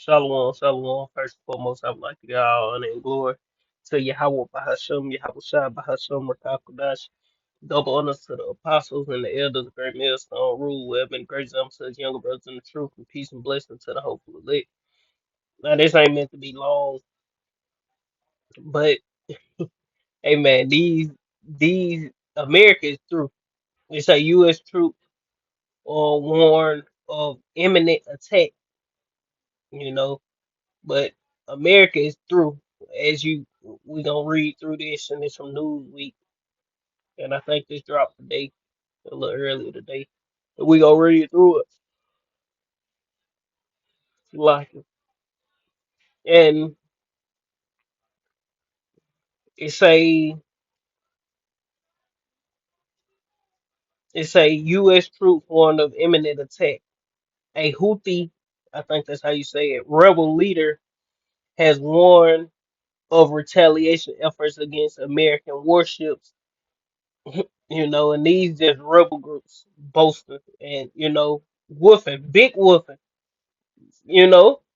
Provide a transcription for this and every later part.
Shalom, shalom. First and foremost, I would like to give all honor and glory to Yahweh Bahasham, Yahweh Shai Bahasham, Rakakadash. Double honors to the apostles and the elders of Great Millstone Rule, who have been great examples to his younger brothers in the truth, and peace and blessing to the hopeful elect. Now, this ain't meant to be long, but hey, man, these America is through. It's a U.S. troop warned of imminent attack, you know. But America is through. We gonna read through this, and it's from Newsweek, and I think this dropped today, a little earlier today. But we gonna read through it, like it. And it's a U.S. troop warned of imminent attack. A Houthi, I think that's how you say it, rebel leader has warned of retaliation efforts against American warships. And these just rebel groups boasting and woofing, big woofing.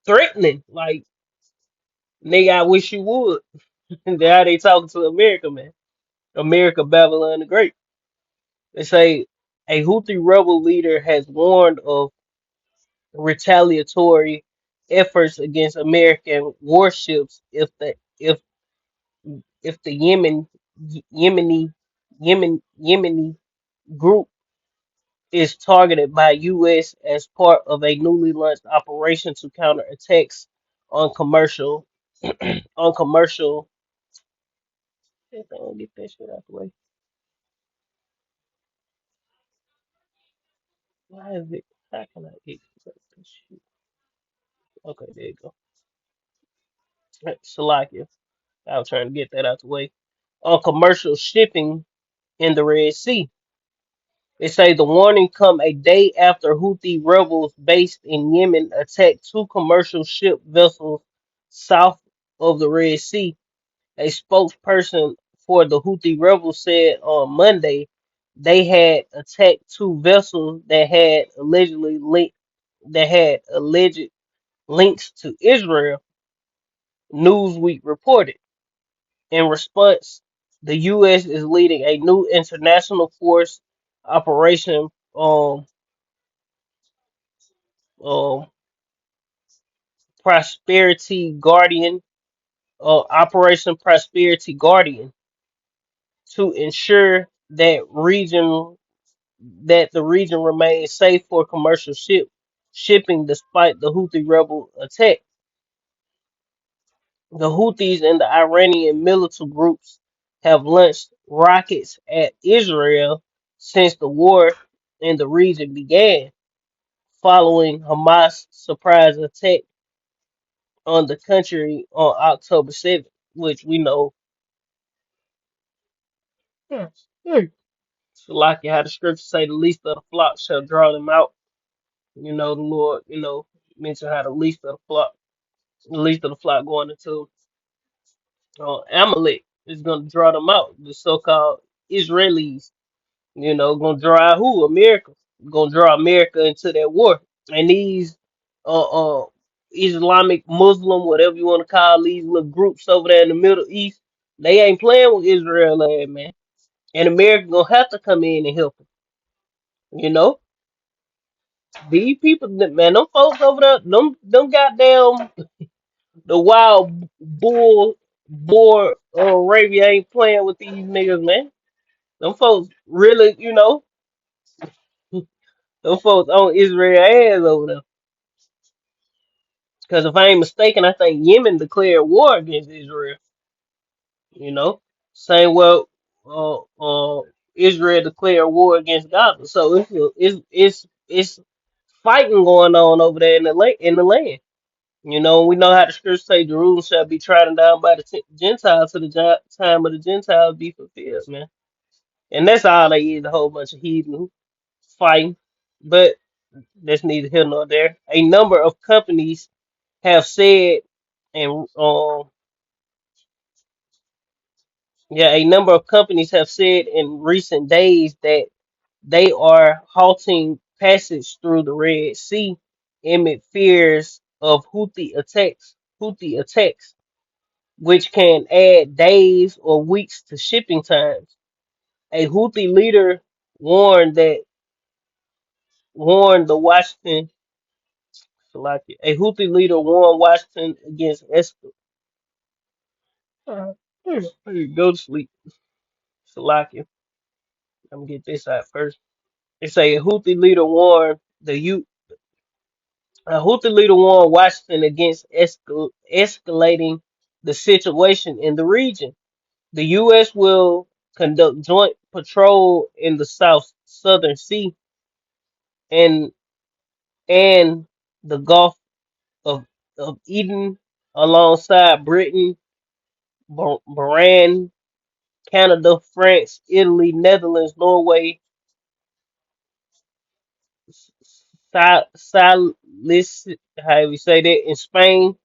Threatening. Like, nigga, I wish you would. And how they talking to America, man. America, Babylon the Great. They say a Houthi rebel leader has warned of retaliatory efforts against American warships if the Yemeni group is targeted by U.S. as part of a newly launched operation to counter attacks on commercial on commercial. If I don't get that shit out the way. Why is it? How can I get this shit? Okay, there you go. Right, Salakia. I was trying to get that out the way. On commercial shipping in the Red Sea. They say the warning come a day after Houthi rebels based in Yemen attacked two commercial ship vessels south of the Red Sea. A spokesperson for the Houthi rebels said on Monday they had attacked two vessels that had alleged links to Israel. Newsweek reported. In response, the U.S. is leading a new international force operation um Prosperity Guardian Operation Prosperity Guardian to ensure that the region remains safe for commercial shipping despite the Houthi rebel attack. The Houthis and the Iranian militant groups have launched rockets at Israel since the war in the region began, following Hamas' surprise attack on the country on October 7th, which we know. So like how the scriptures say, the least of the flock shall draw them out. The Lord, mentioned how the least of the flock going into Amalek is going to draw them out. The so-called Israelis, going to draw out who? America. Going to draw America into that war. And these uh, uh, Islamic, Muslim, whatever you want to call these little groups over there in the Middle East, they ain't playing with Israel, man. And America going to have to come in and help them. You know? These people, man, them folks over there, them goddamn, the wild boar Arabia ain't playing with these niggas, man. Them folks really, them folks on Israel ass over there. Because if I ain't mistaken, I think Yemen declared war against Israel. You know, same well, Israel declared war against Gaza. So it's fighting going on over there in the land. We know how the scriptures say Jerusalem shall be trodden down by the Gentiles to the time of the Gentiles be fulfilled, man. And that's all they is, a whole bunch of heathen fighting. But that's neither here nor there. A number of companies have said, and a number of companies have said in recent days that they are halting passage through the Red Sea amid fears of Houthi attacks, which can add days or weeks to shipping times. A Houthi leader warned that warned the Washington Salakia. A Houthi leader warned Washington against go to sleep. Salakia. Let me get this out first. It say a Houthi leader warned Washington against escalating the situation in the region. The U.S. will conduct joint patrol in the Southern Sea and and the Gulf of, of Eden alongside Britain, Bahrain, Canada, France, Italy, Netherlands, Norway, Silis, how we say that in Spain.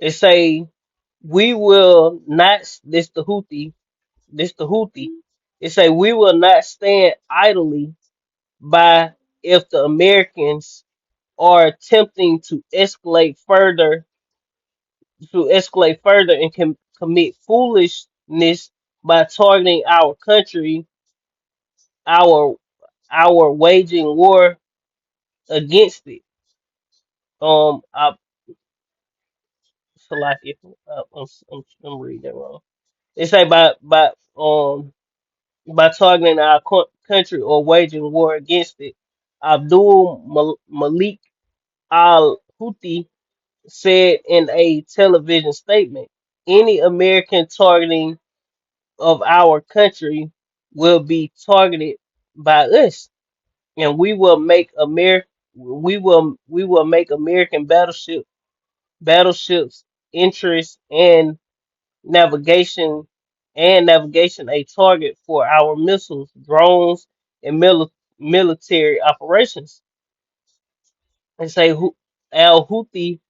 They say we will not. This the Houthi. It say we will not stand idly by if the Americans are attempting to escalate further and can commit foolishness by targeting our country, our waging war against it. I Salaki, I'm reading that wrong. They say by targeting our country or waging war against it. Abdul Malik Al Houthi said in a television statement, any American targeting of our country will be targeted by us, and we will make American battleships interest navigation navigation a target for our missiles, drones, and military operations. And say Al Houthi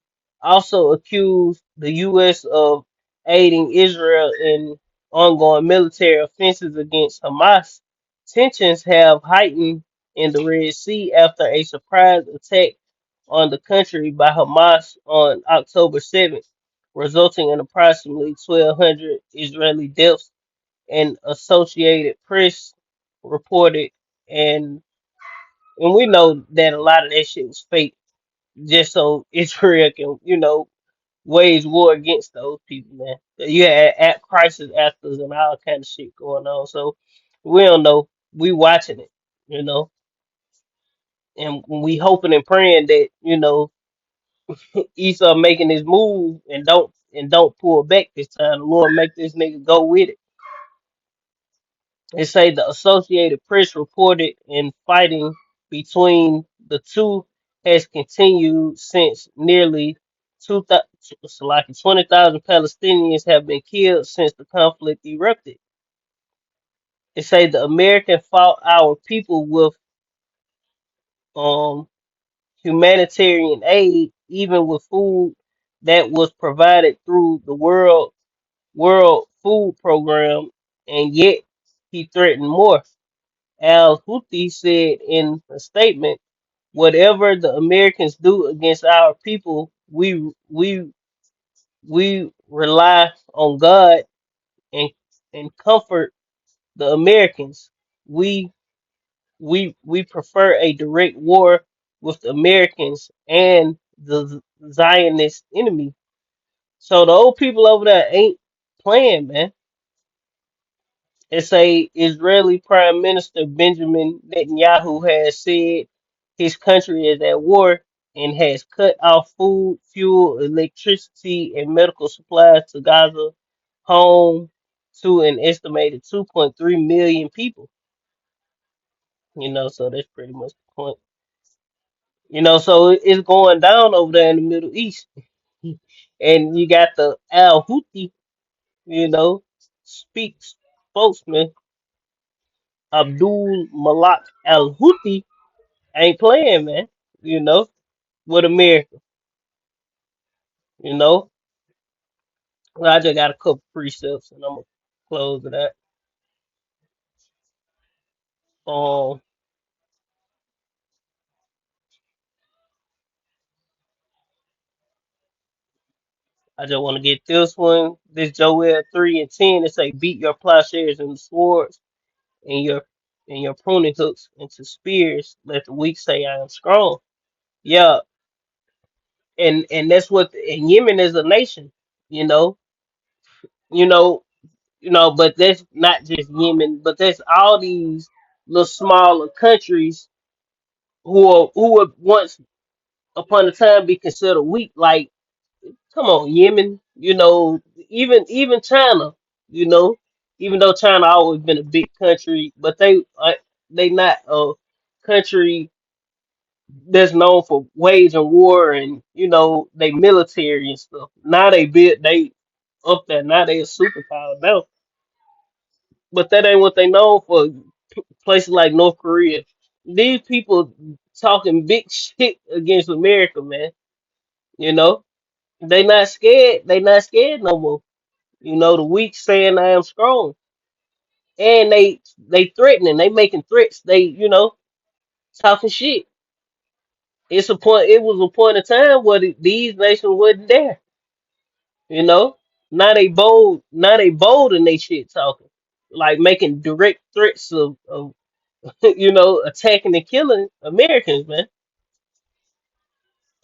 also accused the U.S. of aiding Israel in ongoing military offenses against Hamas. Tensions have heightened in the Red Sea after a surprise attack on the country by Hamas on October 7th, resulting in approximately 1,200 Israeli deaths, and Associated Press reported. And we know that a lot of that shit was fake just so Israel can, wage war against those people, man. You had at crisis actors and all kind of shit going on. So we don't know. We watching it, you know, and we hoping and praying that, Esau making his move and don't pull back this time. The Lord make this nigga go with it. They say the Associated Press reported in fighting between the two has continued since nearly 2,000, like 20,000 Palestinians have been killed since the conflict erupted. They say the American fought our people with um, humanitarian aid, even with food that was provided through the World Food Program, and yet he threatened more. Al Houthi said in a statement, "Whatever the Americans do against our people, we rely on God and comfort the Americans. We we prefer a direct war with the Americans and the Zionist enemy." So the old people over there ain't playing, man. It's a Israeli Prime Minister Benjamin Netanyahu has said his country is at war and has cut off food, fuel, electricity, and medical supplies to Gaza, home to an estimated 2.3 million people. So that's pretty much the point. So it's going down over there in the Middle East, and you got the Al Houthi, you know, speaks spokesman Abdul Malak Al Houthi ain't playing, man. You know, with America. You know, well, I just got a couple precepts, and I'm gonna close it out. Um, I just want to get this one. This Joel 3:10. It say, beat your plowshares and swords and your pruning hooks into spears. Let the weak say, I am strong. Yeah, and that's what and Yemen is a nation. You know, you know, But that's not just Yemen, but that's all these little smaller countries who would once upon a time be considered weak. Like, come on, Yemen, even China, you know, even though China always been a big country, but they not a country that's known for waging war and they military and stuff. Now they up there. Now they a superpower now, but that ain't what they known for. Places like North Korea, these people talking big shit against America, man. You know, they not scared. They not scared no more. The weak saying I am strong, and they threatening. They making threats. They talking shit. It's a point. It was a point of time where these nations wasn't there. You know, now they bold. Now they bold and they shit talking, like making direct threats of attacking and killing Americans, man,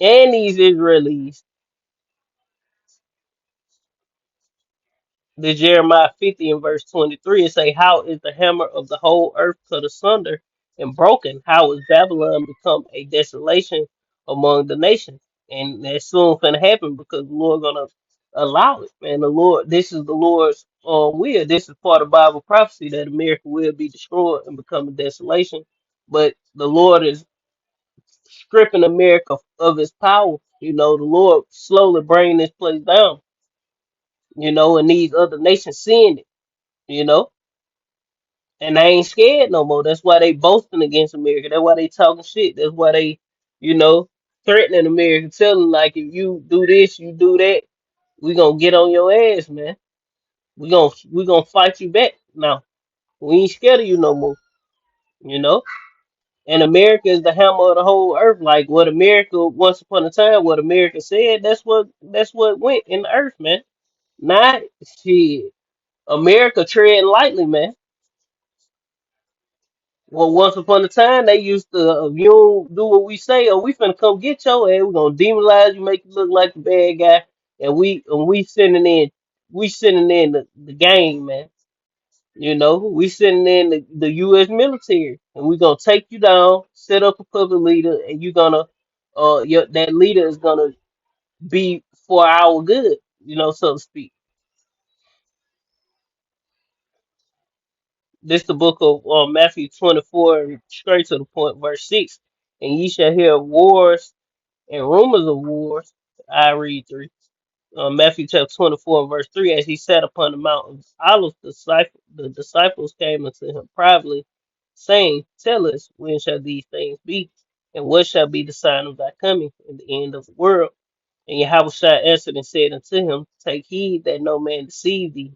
and these Israelis. The Jeremiah 50 and verse 23, it say, how is the hammer of the whole earth cut asunder and broken? How is Babylon become a desolation among the nations? And that's soon gonna happen because the Lord gonna allow it. Man, this is the Lord's will. This is part of Bible prophecy that America will be destroyed and become a desolation. But the Lord is stripping America of its power. The Lord slowly bringing this place down, and these other nations seeing it, you know, and they ain't scared no more. That's why they boasting against America. That's why they talking shit. That's why they, you know, threatening America, telling like if you do this, you do that, we gonna get on your ass, man. We gonna fight you back. Now we ain't scared of you no more, you know. And America is the hammer of the whole earth. Like what America once upon a time, what America said, that's what went in the earth, man. Not shit. America treading lightly, man. Well, once upon a time, they used to, if you don't do what we say, or we finna come get your ass, we gonna demoralize you, make you look like the bad guy, and we sending in the game, man. We sending in the U.S. military, and we gonna take you down, set up a puppet leader, and that leader is gonna be for our good, so to speak. This the book of Matthew 24, straight to the point, verse 6. And ye shall hear of wars and rumors of wars. I read 3. Matthew chapter 24, verse 3. As he sat upon the mountain of Olives, the disciples came unto him privately, saying, tell us, when shall these things be? And what shall be the sign of thy coming and the end of the world? And Yahushua answered and said unto him, take heed that no man deceive thee,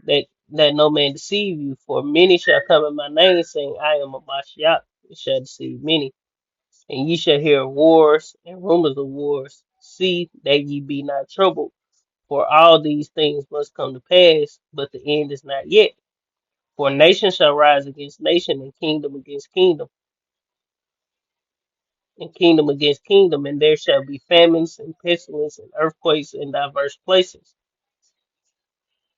that no man deceive you, for many shall come in my name, saying, I am a Mashiach, and shall deceive many. And ye shall hear of wars and rumors of wars. See that ye be not troubled, for all these things must come to pass, but the end is not yet. For nation shall rise against nation, and kingdom against kingdom, and kingdom against kingdom, and there shall be famines and pestilence and earthquakes in diverse places.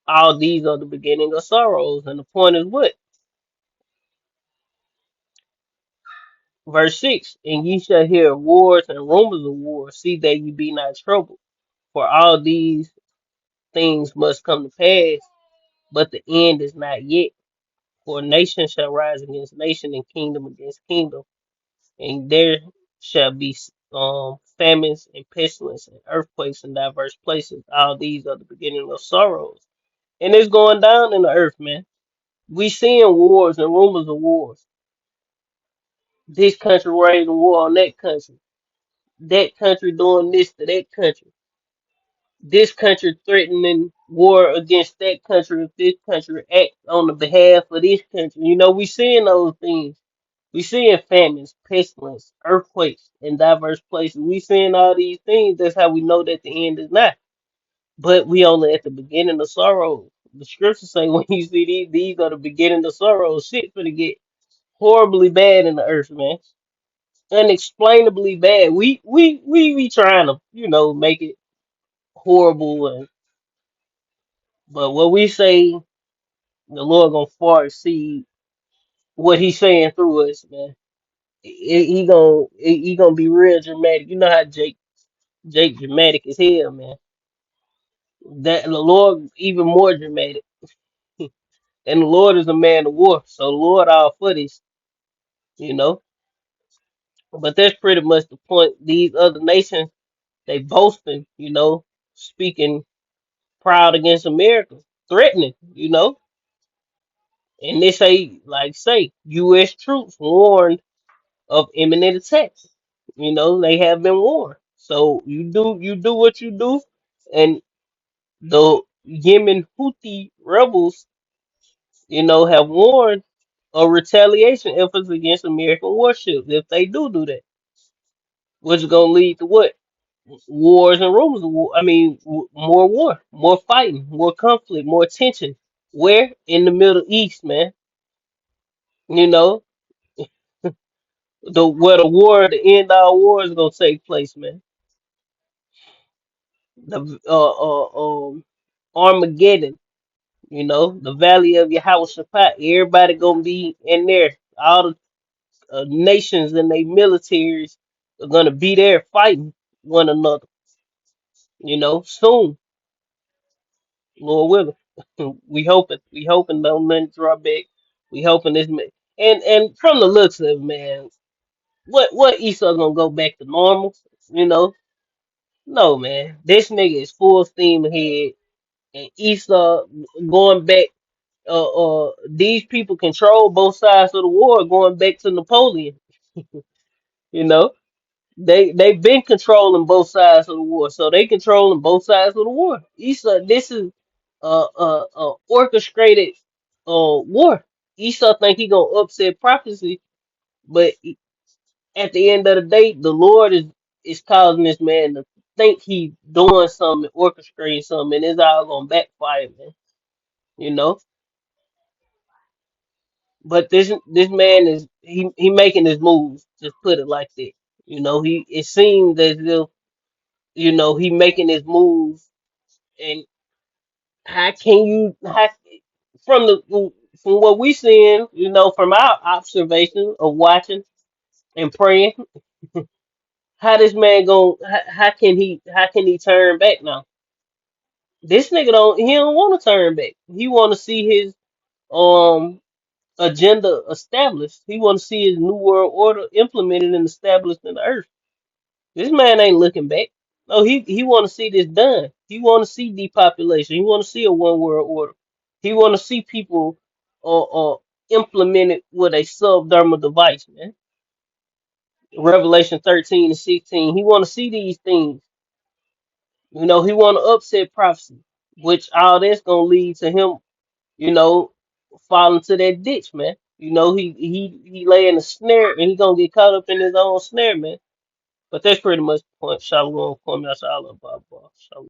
All these are the beginning of sorrows. And the point is what? Verse 6, and ye shall hear of wars and rumors of wars. See that ye be not troubled, for all these things must come to pass, but the end is not yet. For nation shall rise against nation, and kingdom against kingdom, and there shall be famines and pestilence and earthquakes in diverse places. All these are the beginning of sorrows, and it's going down in the earth, man. We seeing wars and rumors of wars. This country waging war on that country. That country doing this to that country. This country threatening war against that country if this country act on the behalf of this country. We seeing those things. We seeing famines, pestilence, earthquakes in diverse places. We seeing all these things. That's how we know that the end is not. but we only at the beginning of sorrow. The scriptures say when you see these are the beginning of sorrow. Shit gonna get horribly bad in the earth, man. Unexplainably bad. We be trying to, make it horrible, but what we say, the Lord gonna far exceed what He's saying through us, man. He gonna be real dramatic. You know how Jake dramatic as hell, man. That the Lord even more dramatic, and the Lord is a man of war, so the Lord all for this, you know. But that's pretty much the point. These other nations, they boasting, speaking proud against America, threatening, and they say U.S. troops warned of imminent attacks. They have been warned. So you do what you do, and the Yemen Houthi rebels, have warned of retaliation efforts against American warships if they do that, which is gonna lead to what? Wars and rumors of war. I mean, more war, more fighting, more conflict, more tension. Where? In the Middle East, man. You know, where the war, the end all war is gonna take place, man. The Armageddon. The Valley of Yehoshaphat. Everybody gonna be in there. All the nations and their militaries are gonna be there fighting one another. Soon, Lord willing. We hoping don't nothing draw back. We hoping this man, and from the looks of it, man, what Esau gonna go back to normal? You know, no, man. This nigga is full steam ahead, and Esau going back. These people control both sides of the war, going back to Napoleon. You know, they've been controlling both sides of the war, so they controlling both sides of the war. Esau, this is orchestrated war. Esau think he gonna upset prophecy, but at the end of the day, the Lord is causing this man to think he doing something, orchestrating something, and it's all gonna backfire, man. You know, but this man is he making his moves. Just put it like that. He it seems as if he making his moves, and how can you from the from what we seeing, from our observation of watching and praying, how this man how can he turn back now? This nigga don't want to turn back. He want to see his um agenda established. He want to see his new world order implemented and established in the earth. This man ain't looking back. No, he want to see this done. He want to see depopulation. He want to see a one world order. He want to see people implemented with a subdermal device, man. Revelation 13 and 16. He want to see these things. He want to upset prophecy, which all that's gonna lead to him, you know, falling to that ditch, man. He lay in a snare and he gonna get caught up in his own snare, man. But that's pretty much the point. Shalom, Kwame Ashala, Baba. Shalom.